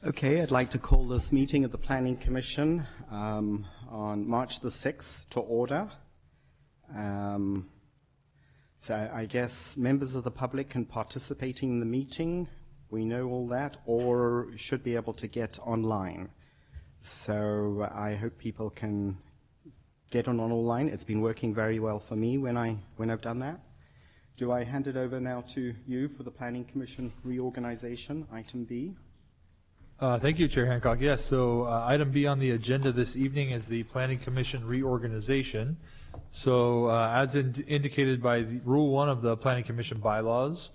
Okay, I'd like to call this meeting of the Planning Commission on March the 6th to order. So I guess members of the public can participate in the meeting. We know all that, or should be able to get online. So I hope people can get on online. It's been working very well for me when I've done that. Do I hand it over now to you for the Planning Commission reorganization, item B? Thank you, Chair Hancock. Yes, so item B on the agenda this evening is the Planning Commission reorganization. So as indicated by Rule 1 of the Planning Commission bylaws,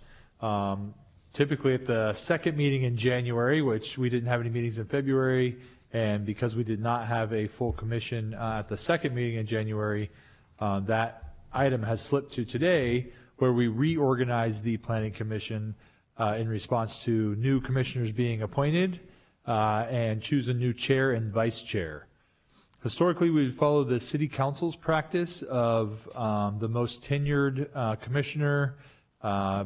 typically at the second meeting in January, which we didn't have any meetings in February, and because we did not have a full commission at the second meeting in January, that item has slipped to today, where we reorganize the Planning Commission in response to new commissioners being appointed and choose a new chair and vice chair. Historically, we would follow the City Council's practice of the most tenured commissioner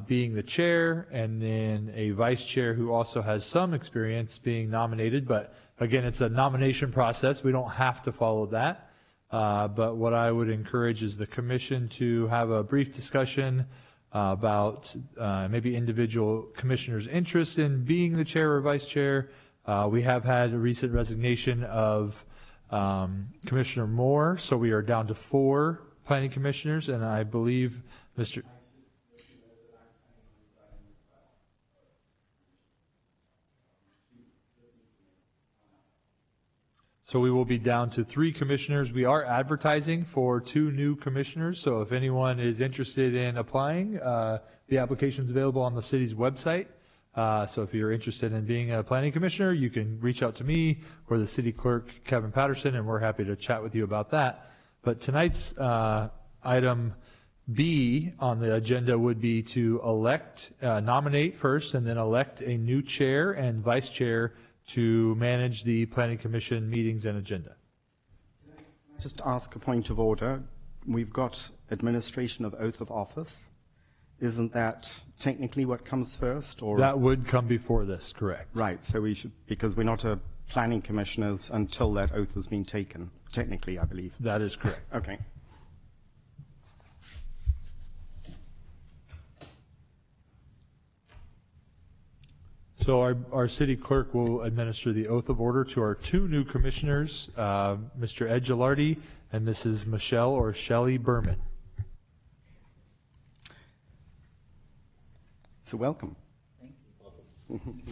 being the chair, and then a vice chair who also has some experience being nominated. But again, it's a nomination process. We don't have to follow that. But what I would encourage is the commission to have a brief discussion about maybe individual commissioners' interest in being the chair or vice chair. We have had a recent resignation of Commissioner Moore, so we are down to 4 planning commissioners, and I believe Mr. So we will be down to 3 commissioners. We are advertising for 2 new commissioners, so if anyone is interested in applying, the application is available on the city's website. So if you're interested in being a planning commissioner, you can reach out to me or the city clerk, Kevin Patterson, and we're happy to chat with you about that. But tonight's item B on the agenda would be to nominate first, and then elect a new chair and vice chair to manage the Planning Commission meetings and agenda. Just ask a point of order. We've got administration of oath of office. Isn't that technically what comes first? Or that would come before this, correct? Right, so we should, because we're not a planning commissioners until that oath has been taken, technically, I believe. That is correct. Okay. So our city clerk will administer the oath of order to our two new commissioners, Mr. Ed Gilardi and Mrs. Michelle or Shelley Berman. So welcome. Thank you. Welcome.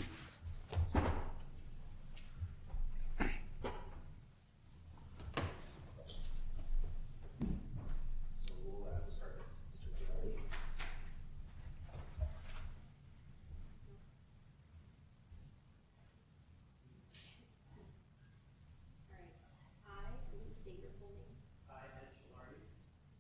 So we'll start with Mr. Gilardi. All right. I, and you state your full name, I, Ed Gilardi,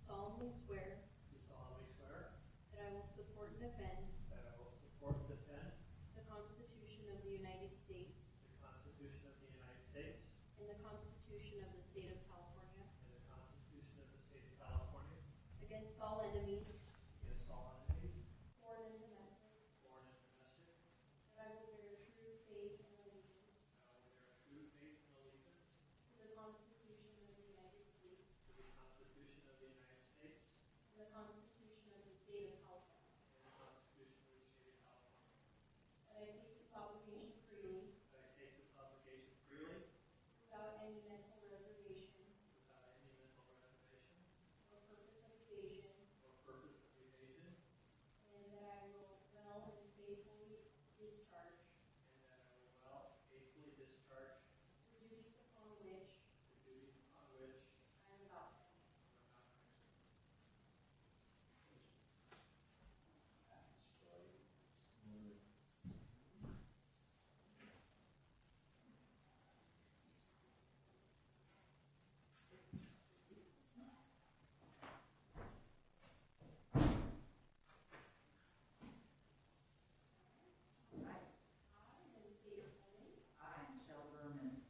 solemnly swear do solemnly swear that I will support and defend that I will support and defend the Constitution of the United States the Constitution of the United States and the Constitution of the State of California and the Constitution of the State of California against all enemies, against all enemies, foreign and domestic, foreign and domestic, that I will bear true faith and allegiance and I will bear true faith and allegiance to the Constitution of the United States to the Constitution of the United States and the Constitution of the State of California, and the Constitution of the State of California, that I take this obligation freely that I take this obligation freely without any mental reservation without any mental reservation or purpose of evasion, or purpose of evasion, and that I will well and faithfully discharge and that I will well faithfully discharge the duties upon which the duties upon which I am about to enter. I'm about to enter. I, Michelle Berman,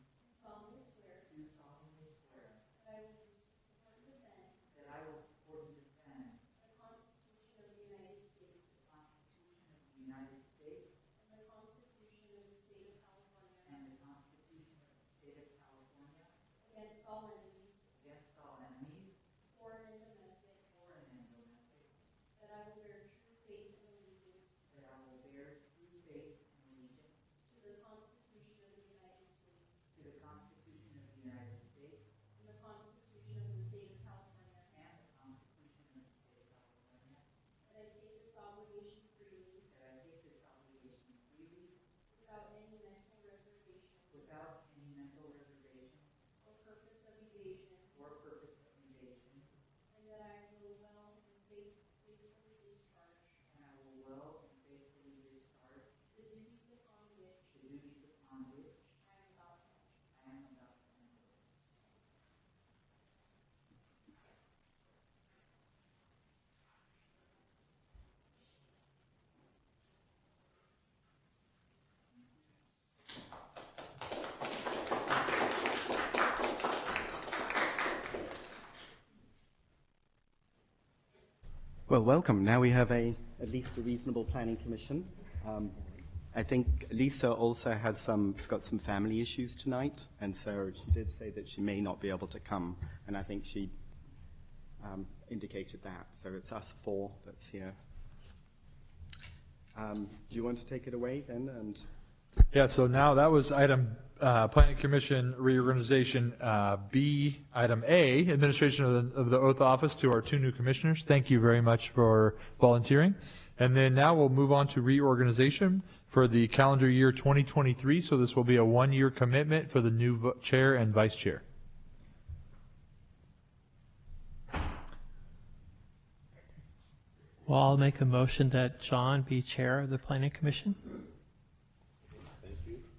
Solemnly swear do solemnly swear that I will support and defend that I will support and defend the Constitution of the United States the Constitution of the United States and the Constitution of the State of California and the Constitution of the State of California against all enemies, against all enemies, foreign and domestic, foreign and domestic, that I will bear true faith and allegiance that I will bear true faith and allegiance to the Constitution of the United States to the Constitution of the United States and the Constitution of the State of California, and the Constitution of the State of California, that I take this obligation freely that I take this obligation freely without any mental reservation without any mental reservation or purpose of evasion, or purpose of evasion, and that I will well and faithfully discharge and I will well and faithfully discharge the duties upon which the duties upon which I am about to enter. I am about to enter. Well, welcome. Now we have at least a reasonable planning commission. I think Lisa also has got some family issues tonight, and so she did say that she may not be able to come, and I think she indicated that. So it's us four that's here. Do you want to take it away then? And Yeah, so now that was item Planning Commission reorganization B. Item A, administration of the oath of office to our two new commissioners. Thank you very much for volunteering. And then now we'll move on to reorganization for the calendar year 2023. So this will be a one-year commitment for the new chair and vice chair. Well, I'll make a motion that John be chair of the Planning Commission.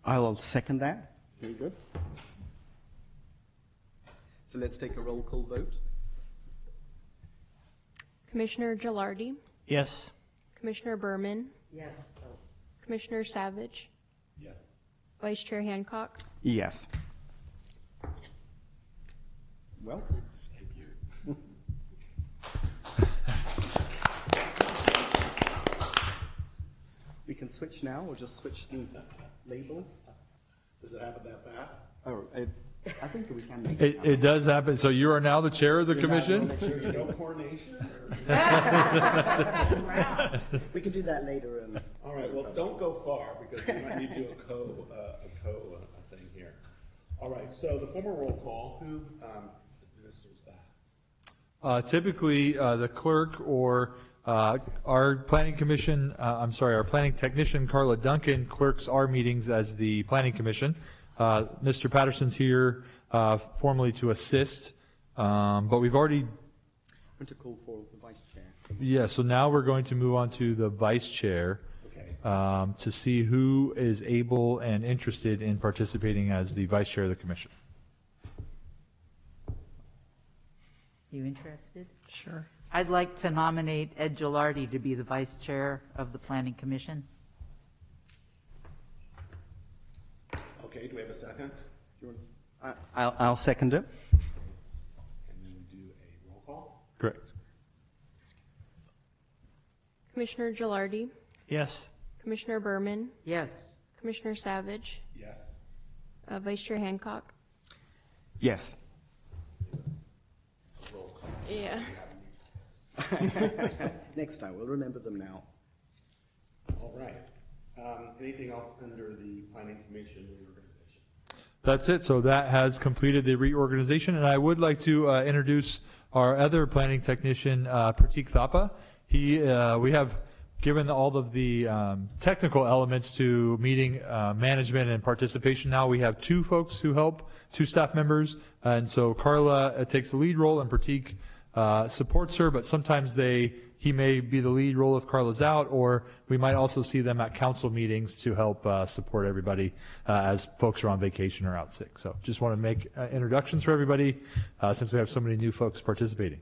I'll second that. Very good. So let's take a roll call vote. Commissioner Gilardi, Yes. Commissioner Berman, Yes. Commissioner Savage, Yes. Vice Chair Hancock. Yes. Well, Thank you. we can switch now, or just switch the labels? Does it happen that fast? Oh, I think we can make It does happen. So you are now the chair of the commission? There's no coronation? We can do that later. Oh, All right, well, don't go far, because we might need to do a thing here. All right, so the formal roll call, who administers that? Typically, the clerk or our planning commission, our planning technician, Carla Duncan, clerks our meetings as the planning commission. Mr. Patterson's here formally to assist, but we've already... I'm going to call for the vice chair. Yeah, so now we're going to move on to the vice chair. Okay. To see who is able and interested in participating as the vice chair of the commission. You interested? Sure. I'd like to nominate Ed Gilardi to be the vice chair of the Planning Commission. Okay, do we have a second? I'll second it. And then we do a roll call? Correct. Commissioner Gilardi, Yes. Commissioner Berman, Yes. Commissioner Savage, Yes. Vice Chair Hancock. Yes. Roll call. Yeah. Next time, we'll remember them now. All right. Anything else under the Planning Commission reorganization? That's it. So that has completed the reorganization, and I would like to introduce our other planning technician, Pratik Thapa. We have given all of the technical elements to meeting management and participation. Now we have two folks who help, two staff members, and so Carla takes the lead role and Pratik supports her, but sometimes he may be the lead role if Carla's out, or we might also see them at council meetings to help support everybody as folks are on vacation or out sick. So just want to make introductions for everybody since we have so many new folks participating.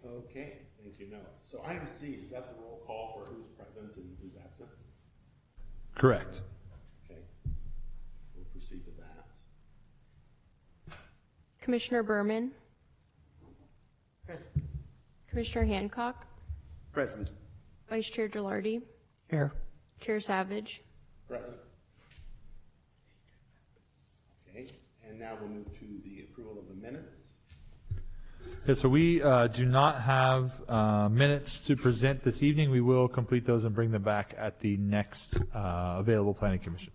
Okay, thank you, Noah. So item C, is that the roll call for who's present and who's absent? Correct. Okay, we'll proceed to that. Commissioner Berman, Present. Commissioner Hancock, Present. Vice Chair Gilardi, Here. Chair Savage. Present. Okay, and now we'll move to the approval of the minutes. Yeah, so we do not have minutes to present this evening. We will complete those and bring them back at the next available planning commission.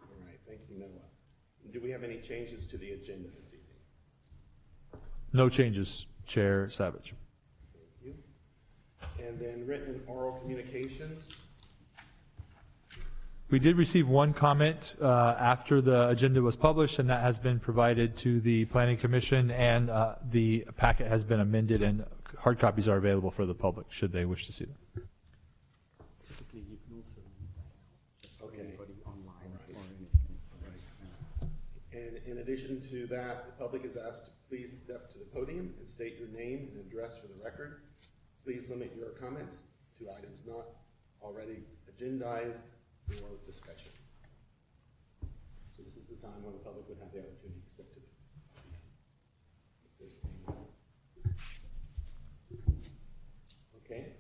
All right, thank you, Noah. Do we have any changes to the agenda this evening? No changes, Chair Savage. Thank you. And then written and oral communications. We did receive one comment after the agenda was published, and that has been provided to the Planning Commission, and the packet has been amended, and hard copies are available for the public, should they wish to see them. Typically, you can also Okay. anybody online Right. or anything. So, And in addition to that, the public is asked to please step to the podium and state your name and address for the record. Please limit your comments to items not already agendized or discussion. So this is the time when the public would have the opportunity to step to the podium. If there's anyone. Okay,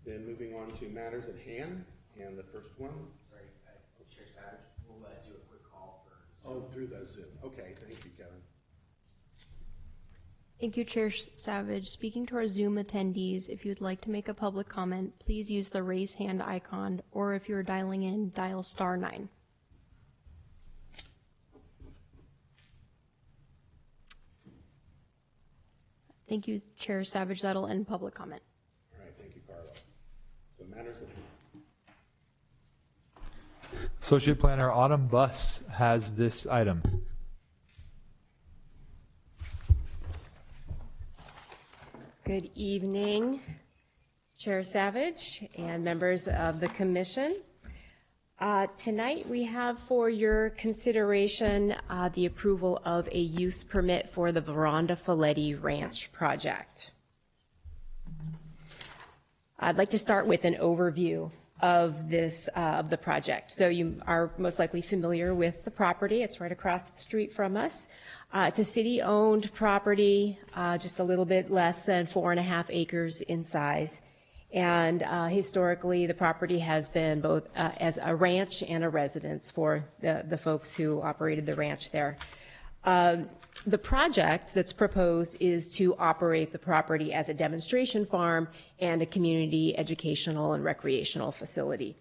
then moving on to matters at hand, and the first one. Sorry, Chair Savage, we'll do a quick call for. Oh, through the Zoom. Okay, thank you, Kevin. Thank you, Chair Savage. Speaking to our Zoom attendees, if you'd like to make a public comment, please use the raise hand icon, or if you're dialing in, dial *9. Thank you, Chair Savage. That'll end public comment. All right, thank you, Carla. So matters at hand. Associate Planner Autumn Buss has this item. Good evening, Chair Savage and members of the commission. Tonight we have for your consideration the approval of a use permit for the Veranda Folletti Ranch project. I'd like to start with an overview of this, of the project. So you are most likely familiar with the property. It's right across the street from us. It's a city-owned property, just a little bit less than 4.5 acres in size. And historically, the property has been both as a ranch and a residence for the folks who operated the ranch there. The project that's proposed is to operate the property as a demonstration farm and a community educational and recreational facility.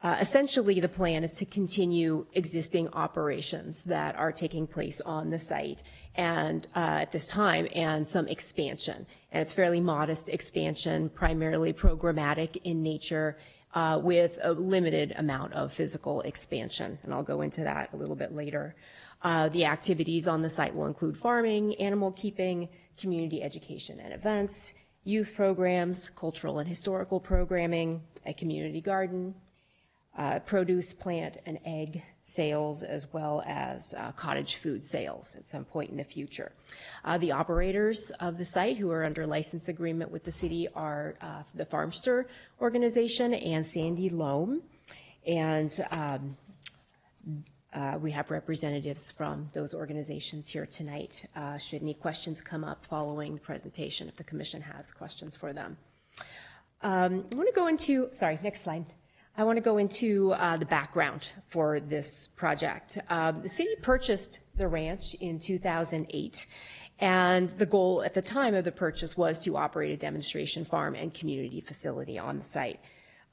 Essentially, the plan is to continue existing operations that are taking place on the site and at this time, and some expansion. And it's fairly modest expansion, primarily programmatic in nature, with a limited amount of physical expansion. And I'll go into that a little bit later. The activities on the site will include farming, animal keeping, community education and events, youth programs, cultural and historical programming, a community garden, produce, plant, and egg sales, as well as cottage food sales at some point in the future. The operators of the site who are under license agreement with the city are the Farmster organization and Sandy Loam. And we have representatives from those organizations here tonight, should any questions come up following the presentation, if the commission has questions for them. I want to go into, sorry, next slide. I want to go into the background for this project. The city purchased the ranch in 2008, and the goal at the time of the purchase was to operate a demonstration farm and community facility on the site.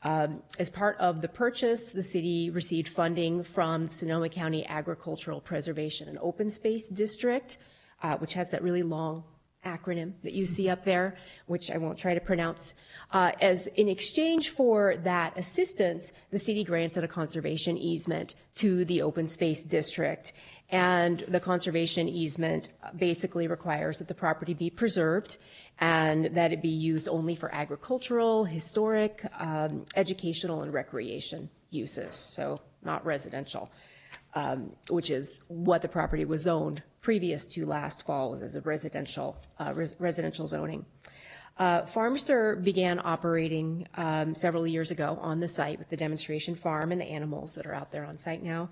As part of the purchase, the city received funding from the Sonoma County Agricultural Preservation and Open Space District, which has that really long acronym that you see up there, which I won't try to pronounce. As in exchange for that assistance, the city granted a conservation easement to the Open Space District. And the conservation easement basically requires that the property be preserved and that it be used only for agricultural, historic, educational, and recreation uses, so not residential, which is what the property was zoned previous to last fall, as a residential zoning. Farmster began operating several years ago on the site with the demonstration farm and the animals that are out there on site now.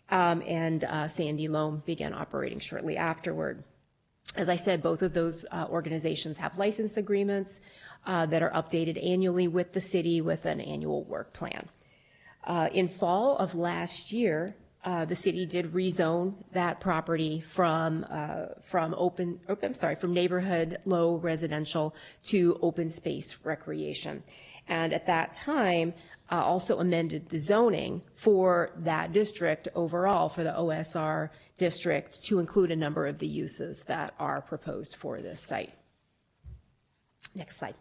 And Sandy Loam began operating shortly afterward. As I said, both of those organizations have license agreements that are updated annually with the city with an annual work plan. In fall of last year, the city did rezone that property from neighborhood low residential to open space recreation. And at that time, also amended the zoning for that district overall, for the OSR district, to include a number of the uses that are proposed for this site. Next slide.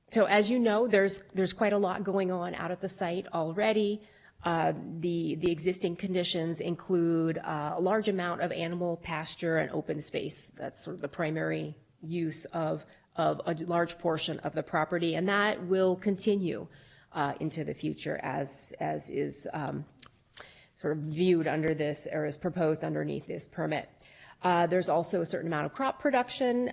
So as you know, there's quite a lot going on out at the site already. The existing conditions include a large amount of animal pasture and open space. That's sort of the primary use of a large portion of the property, and that will continue into the future as is sort of viewed under this, or is proposed underneath this permit. There's also a certain amount of crop production,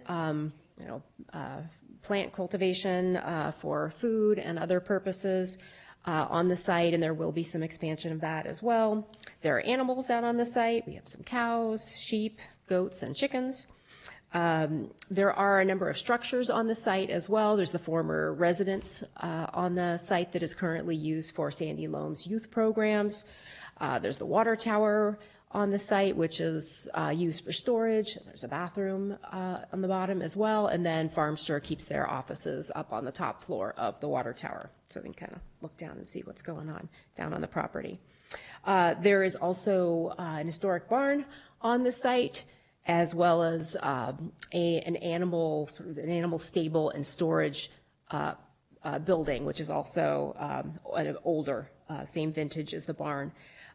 plant cultivation for food and other purposes on the site, and there will be some expansion of that as well. There are animals out on the site. We have some cows, sheep, goats, and chickens. There are a number of structures on the site as well. There's the former residence on the site that is currently used for Sandy Loam's youth programs. There's the water tower on the site, which is used for storage. There's a bathroom on the bottom as well. And then Farmster keeps their offices up on the top floor of the water tower, so they can kind of look down and see what's going on down on the property. There is also an historic barn on the site, as well as an animal stable and storage building, which is also an older, same vintage as the barn.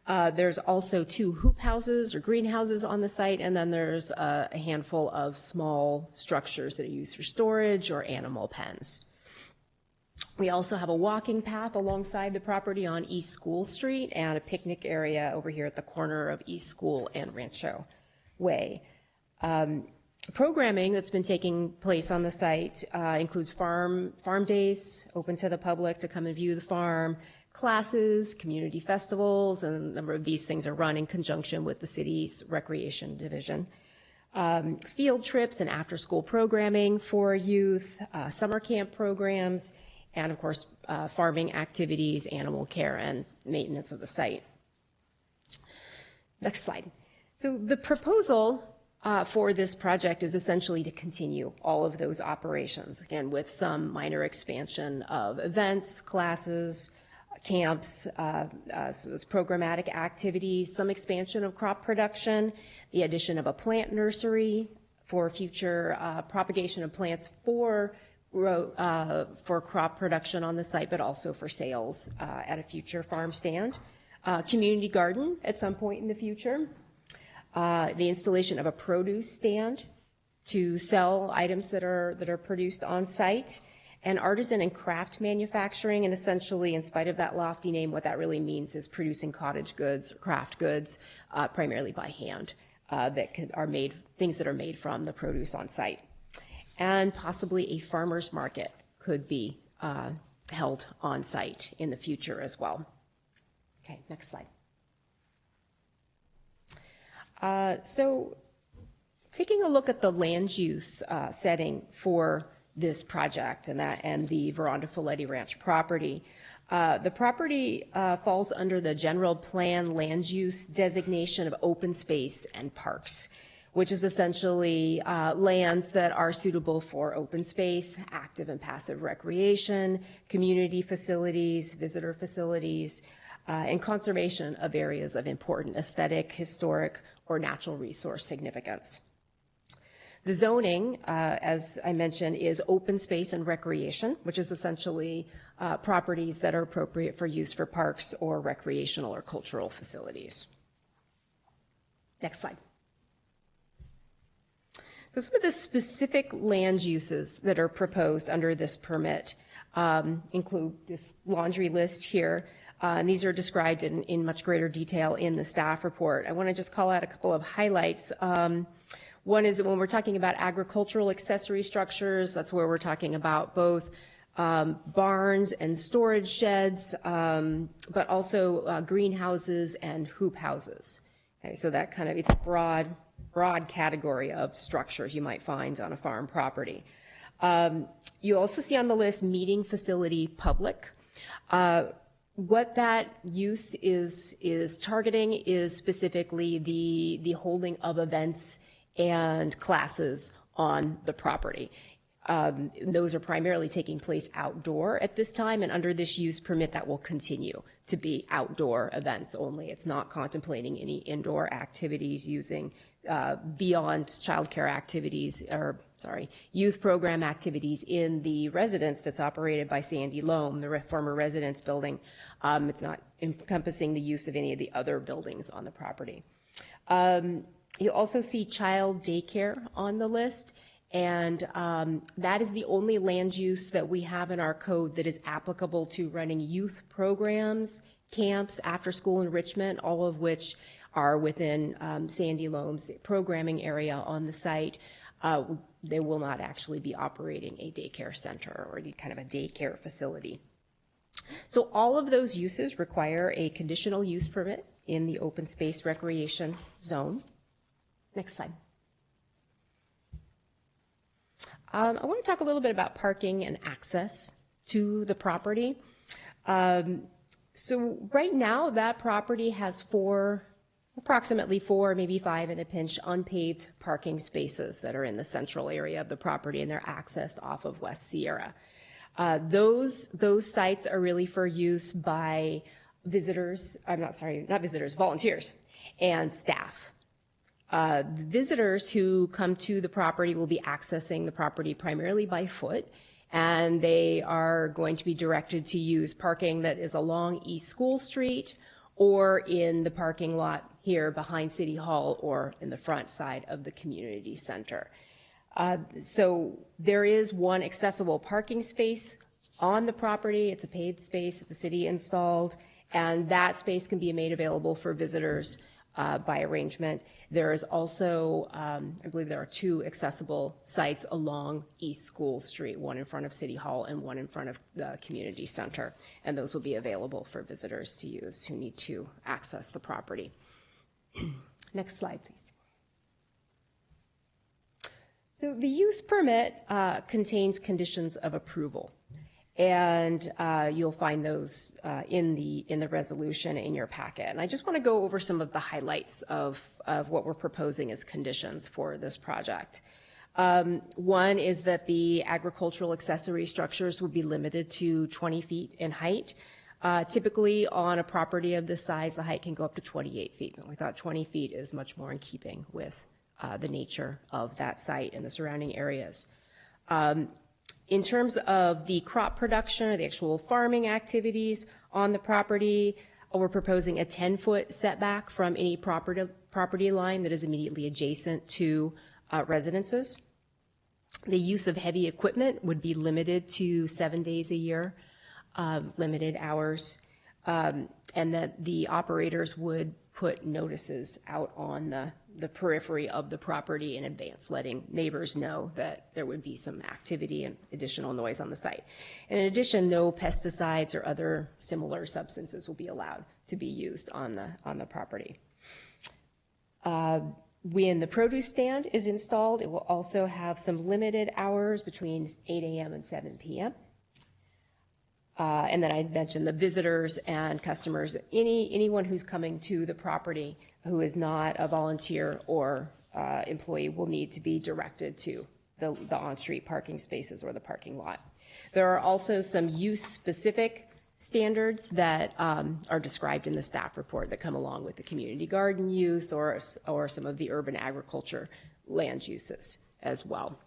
There's also 2 hoop houses or greenhouses on the site, and then there's a handful of small structures that are used for storage or animal pens. We also have a walking path alongside the property on East School Street and a picnic area over here at the corner of East School and Rancho Way. Programming that's been taking place on the site includes farm days open to the public to come and view the farm, classes, community festivals, and a number of these things are run in conjunction with the city's recreation division. Field trips and after-school programming for youth, summer camp programs, and of course farming activities, animal care, and maintenance of the site. Next slide. So the proposal for this project is essentially to continue all of those operations, again, with some minor expansion of events, classes, camps, so those programmatic activities, some expansion of crop production, the addition of a plant nursery for future propagation of plants for crop production on the site, but also for sales at a future farm stand. Community garden at some point in the future. The installation of a produce stand to sell items that are produced on site, and artisan and craft manufacturing. And essentially, in spite of that lofty name, what that really means is producing cottage goods, craft goods, primarily by hand, things that are made from the produce on site. And possibly a farmer's market could be held on site in the future as well. Okay, next slide. So taking a look at the land use setting for this project and the Veranda Folletti Ranch property, the property falls under the general plan land use designation of open space and parks, which is essentially lands that are suitable for open space, active and passive recreation, community facilities, visitor facilities, and conservation of areas of important aesthetic, historic, or natural resource significance. The zoning, as I mentioned, is open space and recreation, which is essentially properties that are appropriate for use for parks or recreational or cultural facilities. Next slide. So some of the specific land uses that are proposed under this permit include this laundry list here. And these are described in much greater detail in the staff report. I want to just call out a couple of highlights. One is that when we're talking about agricultural accessory structures, that's where we're talking about both barns and storage sheds, but also greenhouses and hoop houses. Okay, so that kind of, it's a broad category of structures you might find on a farm property. You also see on the list meeting facility public. What that use is targeting is specifically the holding of events and classes on the property. Those are primarily taking place outdoor at this time, and under this use permit that will continue to be outdoor events only. It's not contemplating any indoor activities using beyond childcare activities, youth program activities in the residence that's operated by Sandy Loam, the former residence building. It's not encompassing the use of any of the other buildings on the property. You also see child daycare on the list, and that is the only land use that we have in our code that is applicable to running youth programs, camps, after-school enrichment, all of which are within Sandy Loam's programming area on the site. They will not actually be operating a daycare center or any kind of a daycare facility. So all of those uses require a conditional use permit in the open space recreation zone. Next slide. I want to talk a little bit about parking and access to the property. So right now that property has approximately four, maybe five in a pinch, unpaved parking spaces that are in the central area of the property, and they're accessed off of West Sierra. Those sites are really for use by volunteers and staff. The visitors who come to the property will be accessing the property primarily by foot, and they are going to be directed to use parking that is along East School Street or in the parking lot here behind City Hall or in the front side of the community center. So there is one accessible parking space on the property. It's a paved space that the city installed, and that space can be made available for visitors by arrangement. There is also, I believe there are two accessible sites along East School Street, one in front of City Hall and one in front of the community center, and those will be available for visitors to use who need to access the property. Next slide, please. So the use permit contains conditions of approval. And you'll find those in the resolution in your packet. And I just want to go over some of the highlights of what we're proposing as conditions for this project. One is that the agricultural accessory structures will be limited to 20 feet in height. Typically, on a property of this size, the height can go up to 28 feet. And we thought 20 feet is much more in keeping with the nature of that site and the surrounding areas. In terms of the crop production or the actual farming activities on the property, we're proposing a 10-foot setback from any property line that is immediately adjacent to residences. The use of heavy equipment would be limited to 7 days a year, limited hours, and that the operators would put notices out on the periphery of the property in advance, letting neighbors know that there would be some activity and additional noise on the site. And in addition, no pesticides or other similar substances will be allowed to be used on the property. When the produce stand is installed, it will also have some limited hours between 8 a.m. and 7 p.m. And then I mentioned the visitors and customers, anyone who's coming to the property who is not a volunteer or employee will need to be directed to the on-street parking spaces or the parking lot. There are also some use-specific standards that are described in the staff report that come along with the community garden use or some of the urban agriculture land uses as well.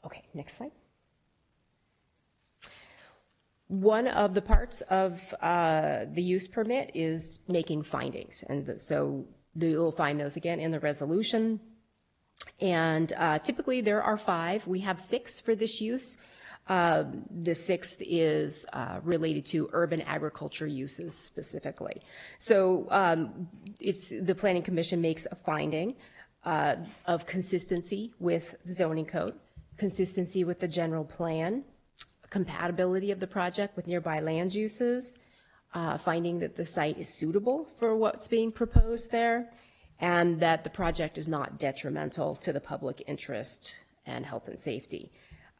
Okay, next slide. One of the parts of the use permit is making findings, and so you'll find those again in the resolution. And typically there are 5. We have 6 for this use. The 6th is related to urban agriculture uses specifically. So the Planning Commission makes a finding of consistency with the zoning code, consistency with the general plan, compatibility of the project with nearby land uses, finding that the site is suitable for what's being proposed there, and that the project is not detrimental to the public interest and health and safety.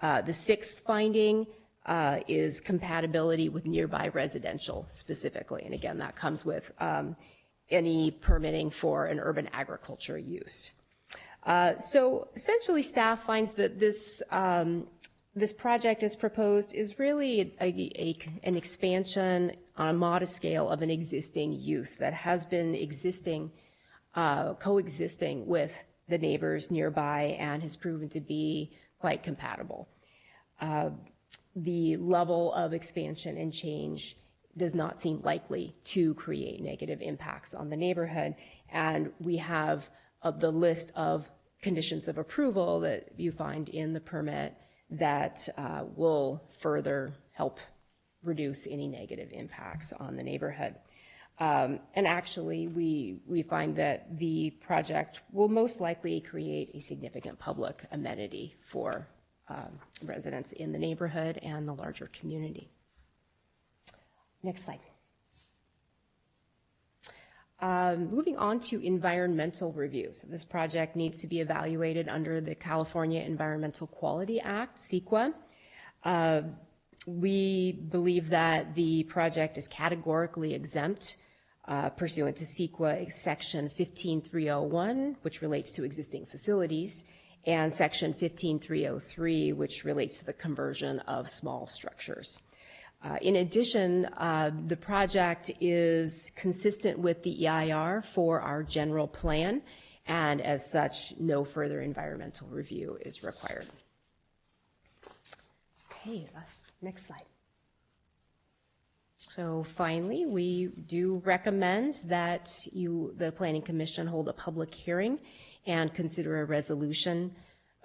The 6th finding is compatibility with nearby residential specifically, and again, that comes with any permitting for an urban agriculture use. So essentially, staff finds that this project as proposed is really an expansion on a modest scale of an existing use that has been coexisting with the neighbors nearby and has proven to be quite compatible. The level of expansion and change does not seem likely to create negative impacts on the neighborhood, and we have the list of conditions of approval that you find in the permit that will further help reduce any negative impacts on the neighborhood. And actually, we find that the project will most likely create a significant public amenity for residents in the neighborhood and the larger community. Next slide. Moving on to environmental reviews. So this project needs to be evaluated under the California Environmental Quality Act, CEQA. We believe that the project is categorically exempt pursuant to CEQA Section 15301, which relates to existing facilities, and Section 15303, which relates to the conversion of small structures. In addition, the project is consistent with the EIR for our general plan, and as such, no further environmental review is required. Okay, next slide. So finally, we do recommend that the Planning Commission hold a public hearing and consider a resolution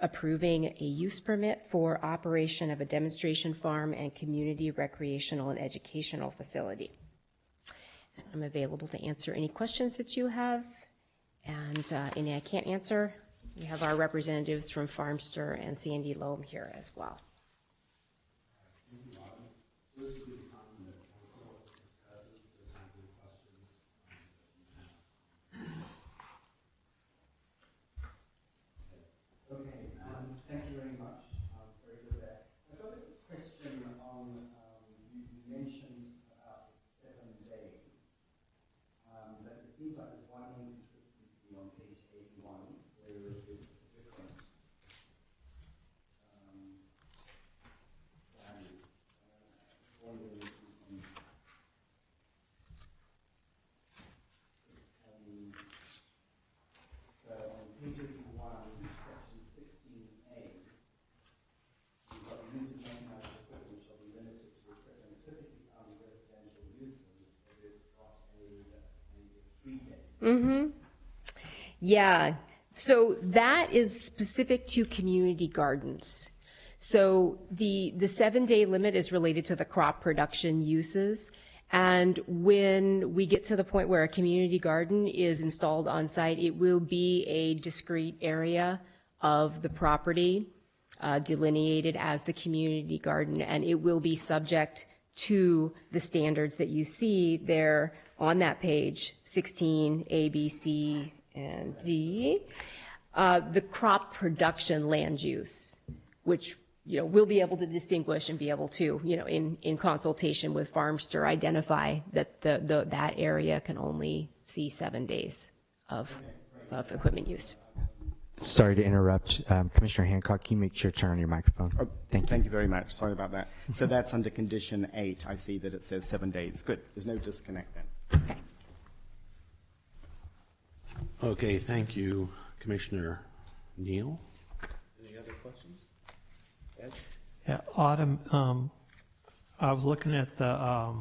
approving a use permit for operation of a demonstration farm and community recreational and educational facility. I'm available to answer any questions that you have, and any I can't answer, we have our representatives from Farmster and Sandy Loam here as well. Thank you very much. Very good there. I've got a question on Yeah, so that is specific to community gardens. So the 7-day limit is related to the crop production uses. And when we get to the point where a community garden is installed on site, it will be a discrete area of the property delineated as the community garden, and it will be subject to the standards that you see there on that page, 16, A, B, C, and D. The crop production land use, which we'll be able to distinguish and be able to, in consultation with Farmster, identify that that area can only see 7 days of equipment use. Sorry to interrupt. Commissioner Hancock, can you make sure to turn on your microphone? Oh, Thank you. Thank you very much. Sorry about that. So that's under condition 8. I see that it says 7 days. Good. There's no disconnect then. Okay. Okay, thank you, Commissioner Neal. Any other questions? Ed? Yeah, Autumn, I was looking at the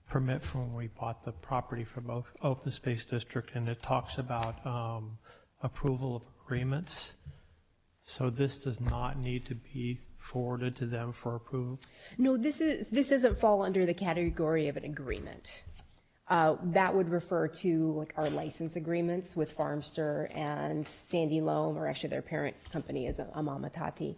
permit from when we bought the property from Open Space District, and it talks about approval of agreements. So this does not need to be forwarded to them for approval? No, this doesn't fall under the category of an agreement. That would refer to like our license agreements with Farmster and Sandy Loam, or actually their parent company is Cotati.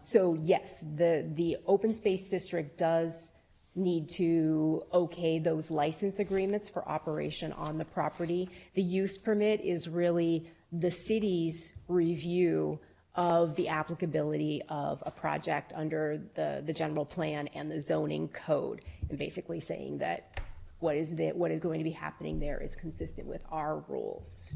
So yes, the Open Space District does need to okay those license agreements for operation on the property. The use permit is really the city's review of the applicability of a project under the general plan and the zoning code, and basically saying that what is going to be happening there is consistent with our rules.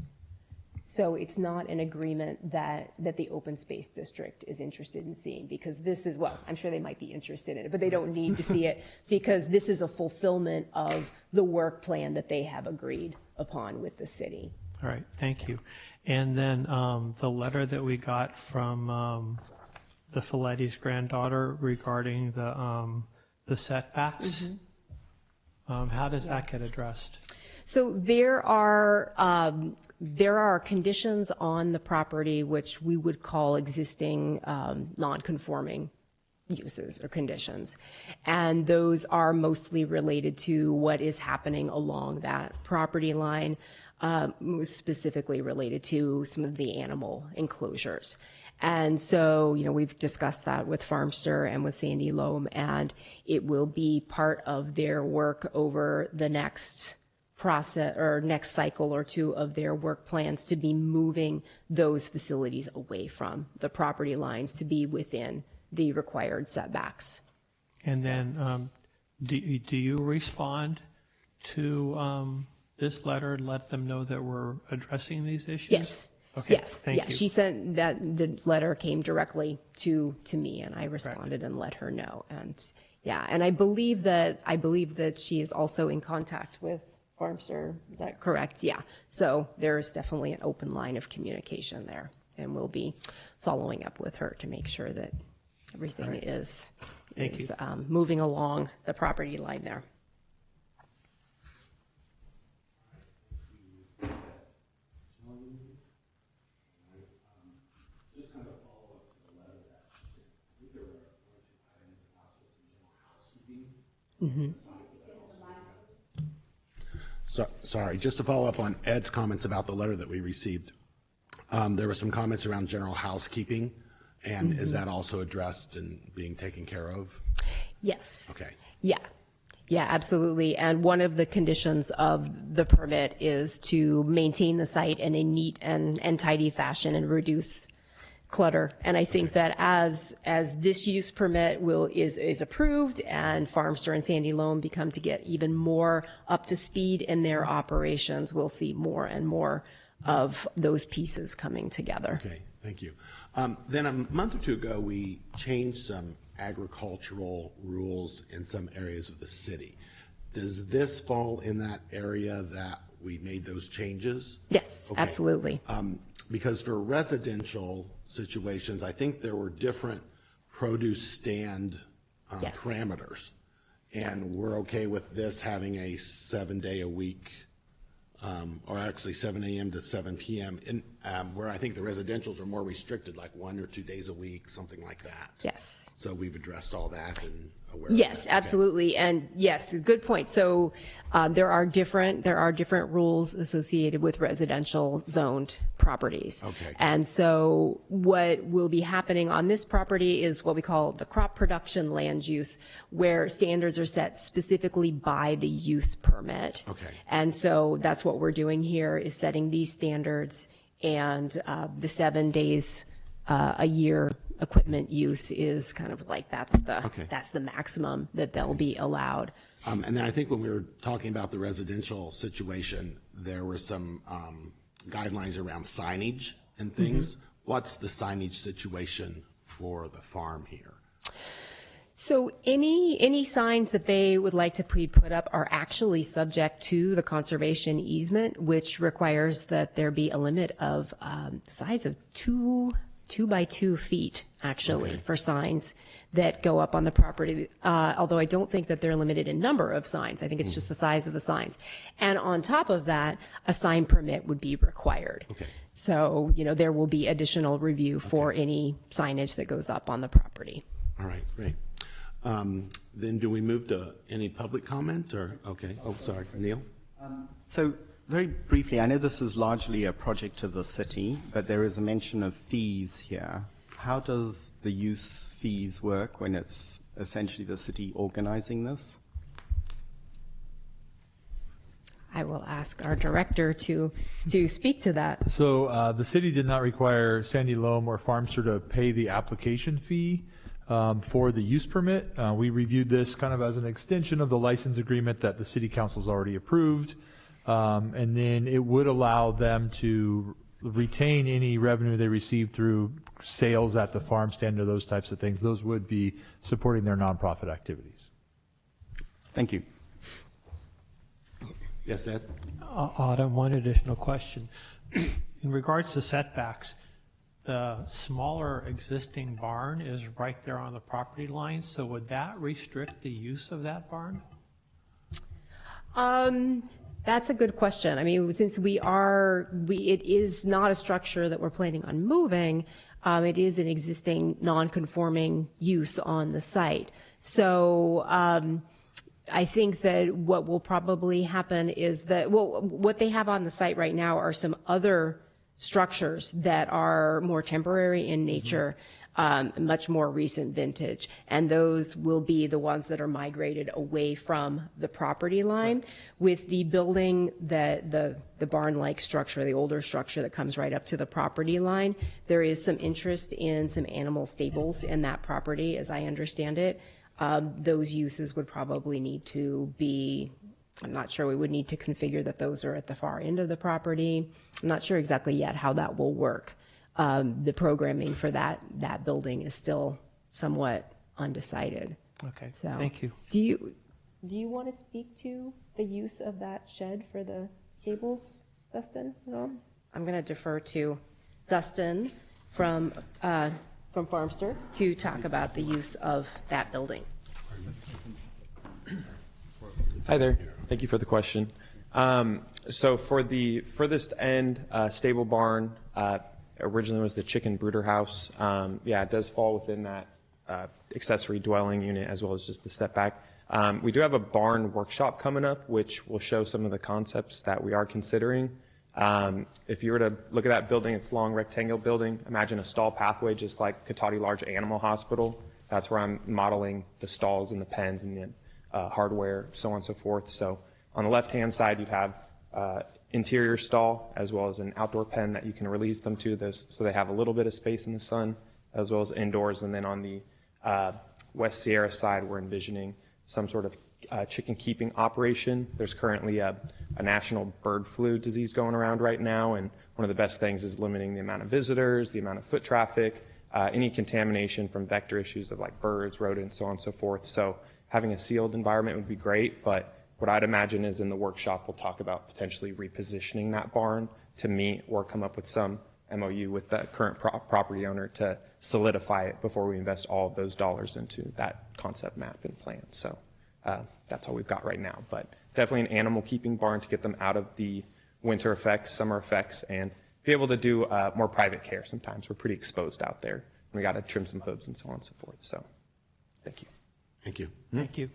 So it's not an agreement that the Open Space District is interested in seeing, because this is, well, I'm sure they might be interested in it, but they don't need to see it because this is a fulfillment of the work plan that they have agreed upon with the city. All right, thank you. And then the letter that we got from the Folletti's granddaughter regarding the setbacks, how does that get addressed? So there are conditions on the property which we would call existing non-conforming uses or conditions, and those are mostly related to what is happening along that property line, specifically related to some of the animal enclosures. And so, we've discussed that with Farmster and with Sandy Loam, and it will be part of their work over the next process or next cycle or two of their work plans to be moving those facilities away from the property lines to be within the required setbacks. And then do you respond to this letter and let them know that we're addressing these issues? Yes. Okay, yes. thank you. She sent that, the letter came directly to me, and I responded and let her know. And and I believe that she is also in contact with Farmster. Is that correct? Yeah. So there's definitely an open line of communication there, and we'll be following up with her to make sure that everything is moving along the property line there. So, sorry, just to follow up on Ed's comments about the letter that we received. There were some comments around general housekeeping, and is that also addressed and being taken care of? Yes. Okay. Yeah, absolutely. And one of the conditions of the permit is to maintain the site in a neat and tidy fashion and reduce clutter. And I think that as this use permit is approved and Farmster and Sandy Loam become to get even more up to speed in their operations, we'll see more and more of those pieces coming together. Okay, thank you. Then a month or two ago, we changed some agricultural rules in some areas of the city. Does this fall in that area that we made those changes? Yes, okay. Absolutely. Because for residential situations, I think there were different produce stand parameters. And we're okay with this having a 7-day-a-week or actually 7 a.m. to 7 p.m., in, where I think the residentials are more restricted, like 1 or 2 days a week, something like that. Yes. So we've addressed all that and aware Yes, of that. Okay. absolutely. And yes, good point. So there are different rules associated with residential zoned properties. Okay. And so what will be happening on this property is what we call the crop production land use, where standards are set specifically by the use permit. Okay. And so that's what we're doing here, is setting these standards, and the 7 days a year equipment use is kind of like that's the maximum that they'll be allowed. And then I think when we were talking about the residential situation, there were some guidelines around signage and things. What's the signage situation for the farm here? So any signs that they would like to put up are actually subject to the conservation easement, which requires that there be a limit of size of 2 by 2 feet, actually, for signs that go up on the property, although I don't think that they're limited in number of signs. I think it's just the size of the signs. And on top of that, a sign permit would be required. Okay. So, there will be additional review for any signage that goes up on the property. All right, great. Then do we move to any public comment, or, okay, oh, sorry, Neil? So very briefly, I know this is largely a project of the city, but there is a mention of fees here. How does the use fees work when it's essentially the city organizing this? I will ask our director to speak to that. So the city did not require Sandy Loam or Farmster to pay the application fee for the use permit. We reviewed this kind of as an extension of the license agreement that the city council's already approved. And then it would allow them to retain any revenue they receive through sales at the farm stand or those types of things. Those would be supporting their nonprofit activities. Thank you. Yes, Ed? Autumn, one additional question. In regards to setbacks, the smaller existing barn is right there on the property line, so would that restrict the use of that barn? That's a good question. I mean, since it is not a structure that we're planning on moving, it is an existing non-conforming use on the site. So I think that what will probably happen is that, what they have on the site right now are some other structures that are more temporary in nature, much more recent vintage, and those will be the ones that are migrated away from the property line. Right. With the building, the barn-like structure, the older structure that comes right up to the property line, there is some interest in some animal stables in that property, as I understand it. Those uses would probably need to be, I'm not sure, we would need to configure that those are at the far end of the property. I'm not sure exactly yet how that will work. The programming for that building is still somewhat undecided. Okay, so, thank you. Do you want to speak to the use of that shed for the stables, Dustin, at all? I'm going to defer to Dustin from Farmster to talk about the use of that building. Hi there. Thank you for the question. So for the furthest end stable barn, originally was the chicken brooder house. Yeah, it does fall within that accessory dwelling unit as well as just the setback. We do have a barn workshop coming up, which will show some of the concepts that we are considering. If you were to look at that building, it's a long rectangular building. Imagine a stall pathway, just like Cotati Large Animal Hospital. That's where I'm modeling the stalls and the pens and the hardware, so on and so forth. So on the left-hand side, you'd have interior stall as well as an outdoor pen that you can release them to, so they have a little bit of space in the sun as well as indoors. And then on the West Sierra side, we're envisioning some sort of chicken keeping operation. There's currently a national bird flu disease going around right now, and one of the best things is limiting the amount of visitors, the amount of foot traffic, any contamination from vector issues of like birds, rodents, so on and so forth. So having a sealed environment would be great, but what I'd imagine is in the workshop we'll talk about potentially repositioning that barn to meet or come up with some MOU with the current property owner to solidify it before we invest all of those dollars into that concept map and plan. So that's all we've got right now, but definitely an animal keeping barn to get them out of the winter effects, summer effects, and be able to do more private care sometimes. We're pretty exposed out there. We got to trim some hooves and so on and so forth. So, thank you. Thank you. Thank you.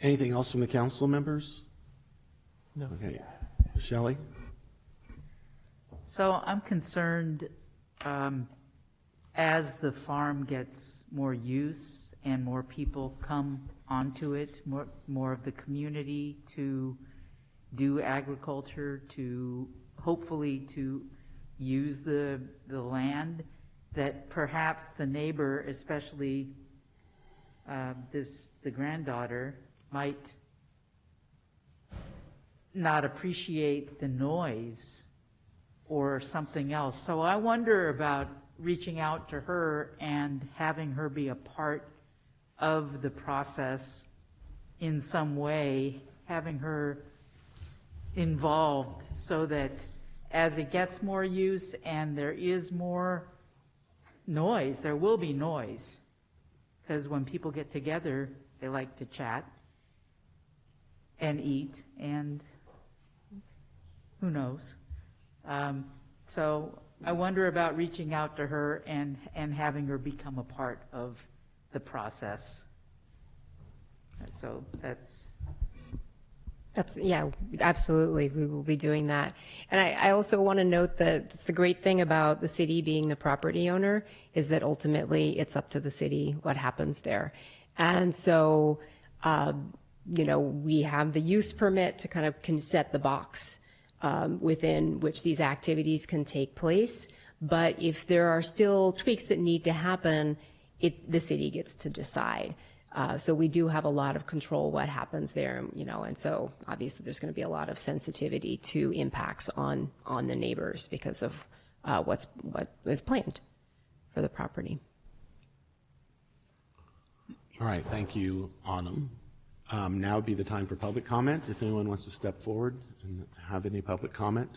Anything else from the council members? No. Okay. Shelley? So I'm concerned, as the farm gets more use and more people come onto it, more of the community to do agriculture, to hopefully to use the land, that perhaps the neighbor, especially the granddaughter, might not appreciate the noise or something else. So I wonder about reaching out to her and having her be a part of the process in some way, having her involved so that as it gets more use and there is more noise, there will be noise. Because when people get together, they like to chat and eat, and who knows. So I wonder about reaching out to her and having her become a part of the process. So that's, yeah, absolutely. We will be doing that. And I also want to note that it's the great thing about the city being the property owner is that ultimately it's up to the city what happens there. And so, we have the use permit to kind of can set the box within which these activities can take place. But if there are still tweaks that need to happen, the city gets to decide. So we do have a lot of control what happens there, and so obviously there's going to be a lot of sensitivity to impacts on the neighbors because of what was planned for the property. All right, thank you, Autumn. Now would be the time for public comment. If anyone wants to step forward and have any public comment.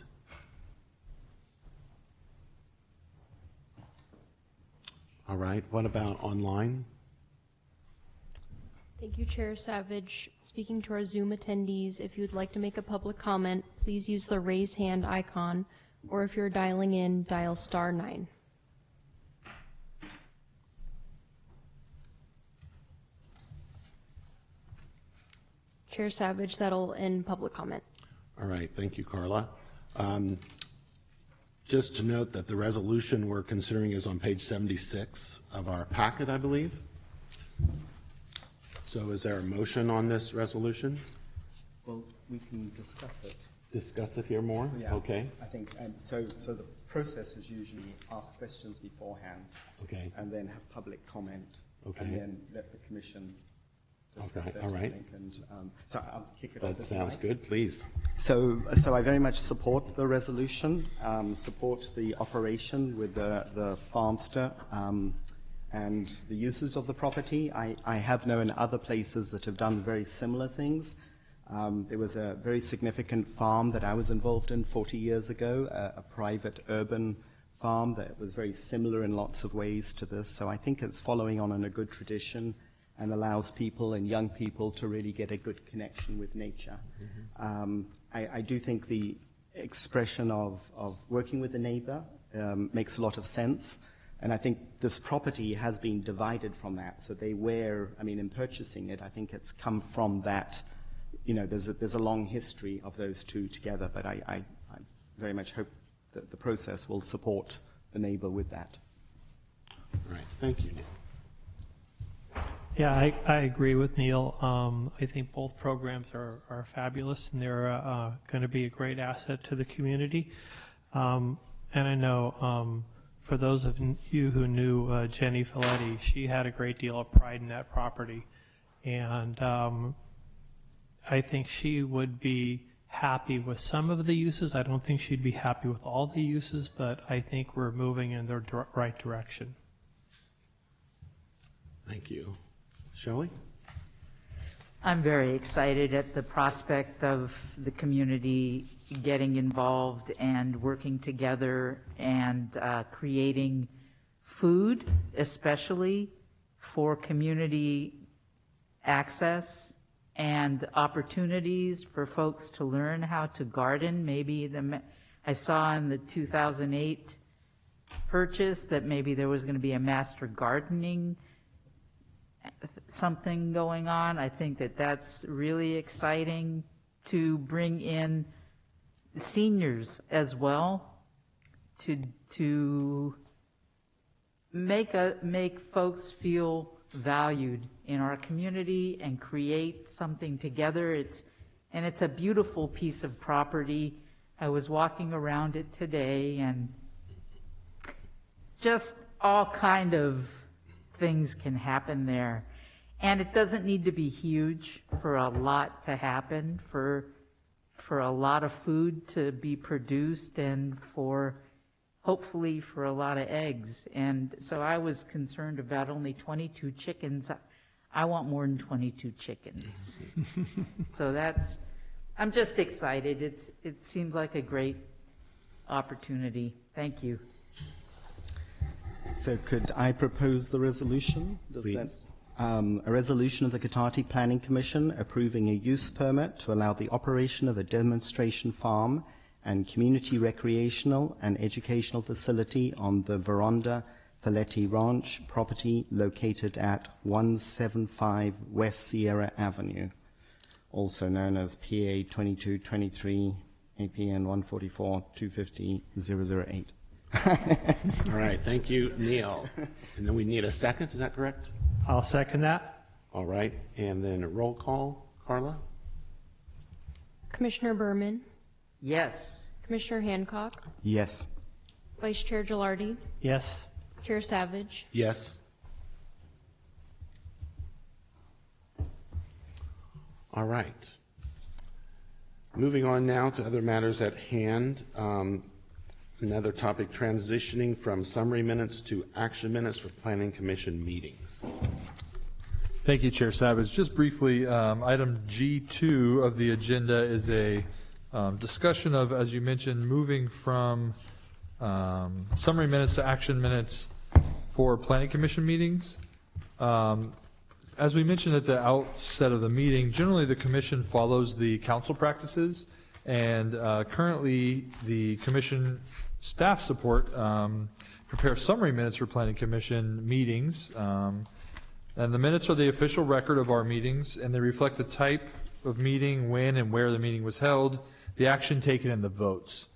All right, what about online? Thank you, Chair Savage. Speaking to our Zoom attendees, if you'd like to make a public comment, please use the raise hand icon, or if you're dialing in, dial *9. Chair Savage, that'll end public comment. All right, thank you, Carla. Just to note that the resolution we're considering is on page 76 of our packet, I believe. So is there a motion on this resolution? Well, we can discuss it. Discuss it here more? Yeah. Okay. I think, and so the process is usually ask questions beforehand. Okay. And then have public comment. Okay. And then let the commission discuss Okay, it. all right. I think. And so I'll kick it That off. sounds good, please. So I very much support the resolution, support the operation with the farmster, and the uses of the property. I have known other places that have done very similar things. There was a very significant farm that I was involved in 40 years ago, a private urban farm that was very similar in lots of ways to this. So I think it's following on in a good tradition and allows people and young people to really get a good connection with nature. Mm-hmm. I do think the expression of working with the neighbor makes a lot of sense. And I think this property has been divided from that. So in purchasing it, I think it's come from that. There's a long history of those two together, but I very much hope that the process will support the neighbor with that. All right, thank you, Neil. Yeah, I agree with Neil. I think both programs are fabulous, and they're going to be a great asset to the community. And I know for those of you who knew Jenny Filetti, she had a great deal of pride in that property. And I think she would be happy with some of the uses. I don't think she'd be happy with all the uses, but I think we're moving in the right direction. Thank you. Shelley? I'm very excited at the prospect of the community getting involved and working together and creating food, especially for community access and opportunities for folks to learn how to garden. Maybe I saw in the 2008 purchase that maybe there was going to be a master gardening something going on. I think that that's really exciting to bring in seniors as well to make folks feel valued in our community and create something together. It's a beautiful piece of property. I was walking around it today, and just all kind of things can happen there. And it doesn't need to be huge for a lot to happen, for a lot of food to be produced, and hopefully for a lot of eggs. And so I was concerned about only 22 chickens. I want more than 22 chickens. So I'm just excited. It seems like a great opportunity. Thank you. So could I propose the resolution? Please. A resolution of the Cotati Planning Commission approving a use permit to allow the operation of a demonstration farm and community recreational and educational facility on the Veronda Folletti Ranch property located at 175 West Sierra Avenue, also known as PA 2223 APN 144-250-008. All right, thank you, Neil. And then we need a second, is that correct? I'll second that. All right, and then a roll call, Carla? Commissioner Berman, Yes. Commissioner Hancock, Yes. Vice Chair Gilardi, Yes. Chair Savage. Yes. All right. Moving on now to other matters at hand. Another topic, transitioning from summary minutes to action minutes for Planning Commission meetings. Thank you, Chair Savage. Just briefly, item G2 of the agenda is a discussion of, as you mentioned, moving from summary minutes to action minutes for Planning Commission meetings. As we mentioned at the outset of the meeting, generally the Commission follows the council practices, and currently the Commission staff support prepare summary minutes for Planning Commission meetings. And the minutes are the official record of our meetings, and they reflect the type of meeting, when and where the meeting was held, the action taken, and the votes.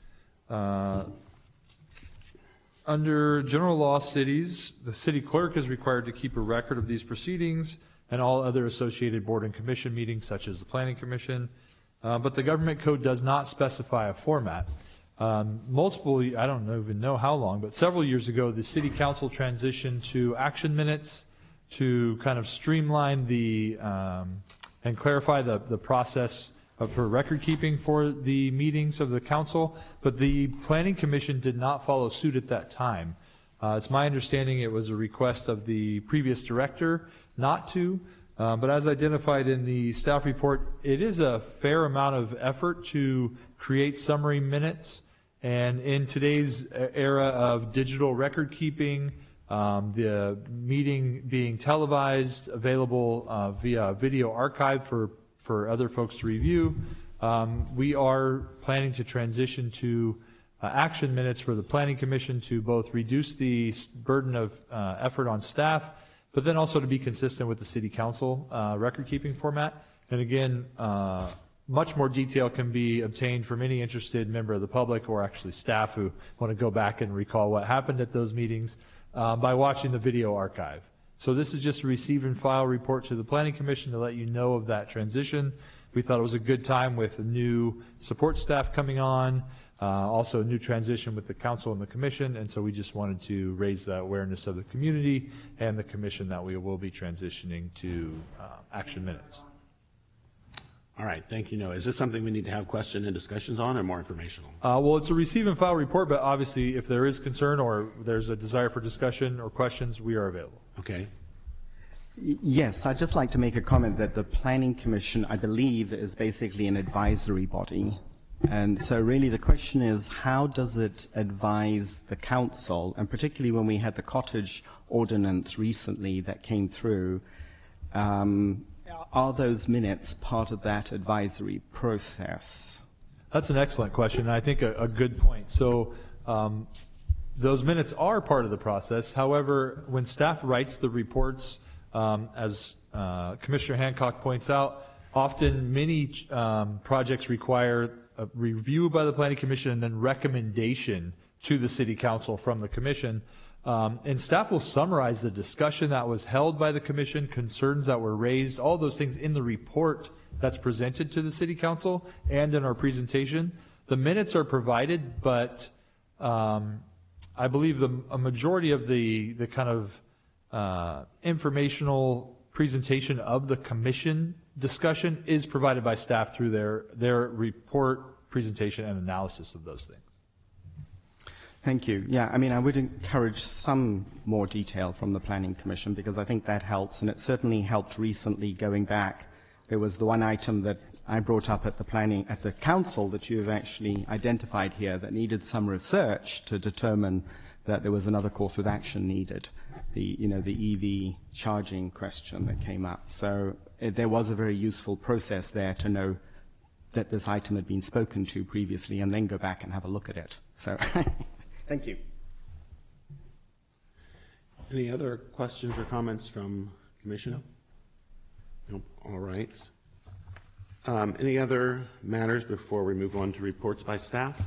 Under general law cities, the city clerk is required to keep a record of these proceedings and all other associated board and commission meetings, such as the Planning Commission. But the government code does not specify a format. I don't even know how long, but several years ago, the city council transitioned to action minutes to kind of streamline and clarify the process for record keeping for the meetings of the council, but the Planning Commission did not follow suit at that time. It's my understanding it was a request of the previous director not to, but as identified in the staff report, it is a fair amount of effort to create summary minutes. And in today's era of digital record keeping, the meeting being televised, available via video archive for other folks to review, we are planning to transition to action minutes for the Planning Commission to both reduce the burden of effort on staff, but then also to be consistent with the City Council record keeping format. And again, much more detail can be obtained from any interested member of the public or actually staff who want to go back and recall what happened at those meetings by watching the video archive. So this is just a receive and file report to the Planning Commission to let you know of that transition. We thought it was a good time with new support staff coming on, also a new transition with the council and the commission, and so we just wanted to raise the awareness of the community and the commission that we will be transitioning to action minutes. All right, thank you, Noah. Is this something we need to have question and discussions on or more informational? Well, it's a receive and file report, but obviously if there is concern or there's a desire for discussion or questions, we are available. Okay. Yes, I'd just like to make a comment that the Planning Commission, I believe, is basically an advisory body. And so really the question is, how does it advise the council, and particularly when we had the cottage ordinance recently that came through, are those minutes part of that advisory process? That's an excellent question, and I think a good point. So those minutes are part of the process. However, when staff writes the reports, as Commissioner Hancock points out, often many projects require a review by the Planning Commission and then recommendation to the City Council from the Commission. And staff will summarize the discussion that was held by the Commission, concerns that were raised, all those things in the report that's presented to the City Council and in our presentation. The minutes are provided, but I believe a majority of the kind of informational presentation of the Commission discussion is provided by staff through their report, presentation, and analysis of those things. Thank you. Yeah, I mean, I would encourage some more detail from the Planning Commission because I think that helps, and it certainly helped recently going back. There was the one item that I brought up at the council that you have actually identified here that needed some research to determine that there was another course of action needed. The EV charging question that came up. So there was a very useful process there to know that this item had been spoken to previously and then go back and have a look at it. So thank you. Any other questions or comments from Commission? Nope. All right. Any other matters before we move on to reports by staff?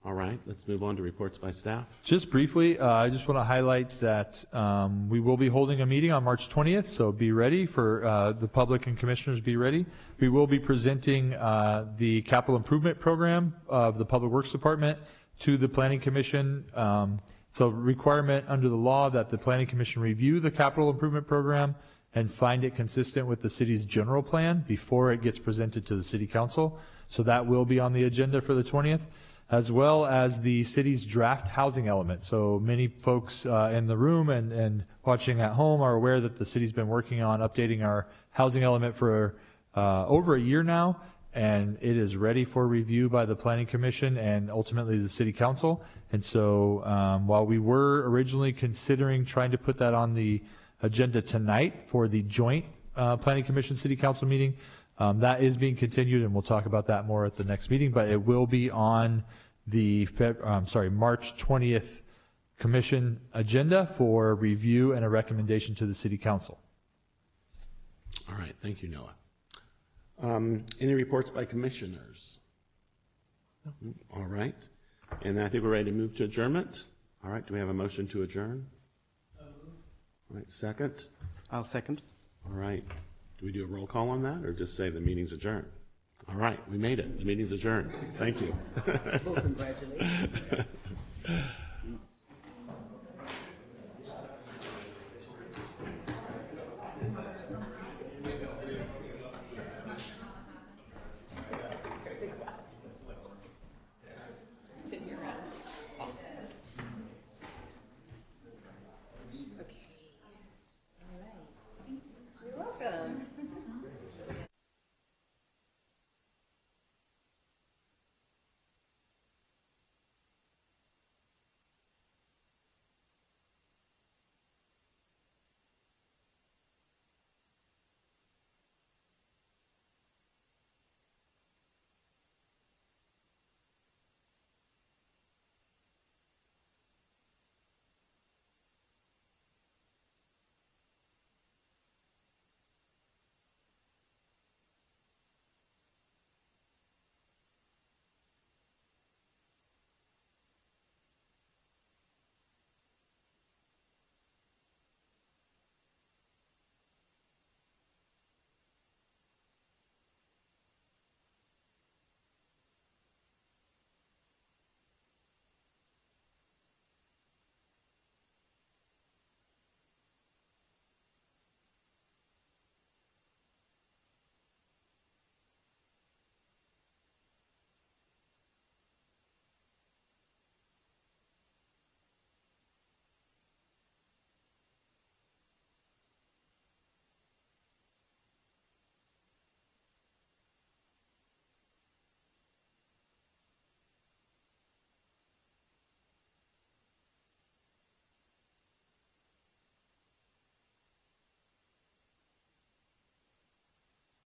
All right, let's move on to reports by staff. Just briefly, I just want to highlight that we will be holding a meeting on March 20th, so be ready for the public and commissioners, be ready. We will be presenting the capital improvement program of the Public Works Department to the Planning Commission. So requirement under the law that the Planning Commission review the capital improvement program and find it consistent with the city's general plan before it gets presented to the City Council. So that will be on the agenda for the 20th, as well as the city's draft housing element. So many folks in the room and watching at home are aware that the city's been working on updating our housing element for over a year now, and it is ready for review by the Planning Commission and ultimately the City Council. And so while we were originally considering trying to put that on the agenda tonight for the joint Planning Commission City Council meeting, that is being continued, and we'll talk about that more at the next meeting, but it will be on the March 20th Commission agenda for review and a recommendation to the City Council. All right, thank you, Noah. Any reports by commissioners? All right, and I think we're ready to move to adjournment. All right, do we have a motion to adjourn? All right, second? I'll second. All right. Do we do a roll call on that or just say the meeting's adjourned? All right, we made it. The meeting's adjourned. Thank you. Well, congratulations.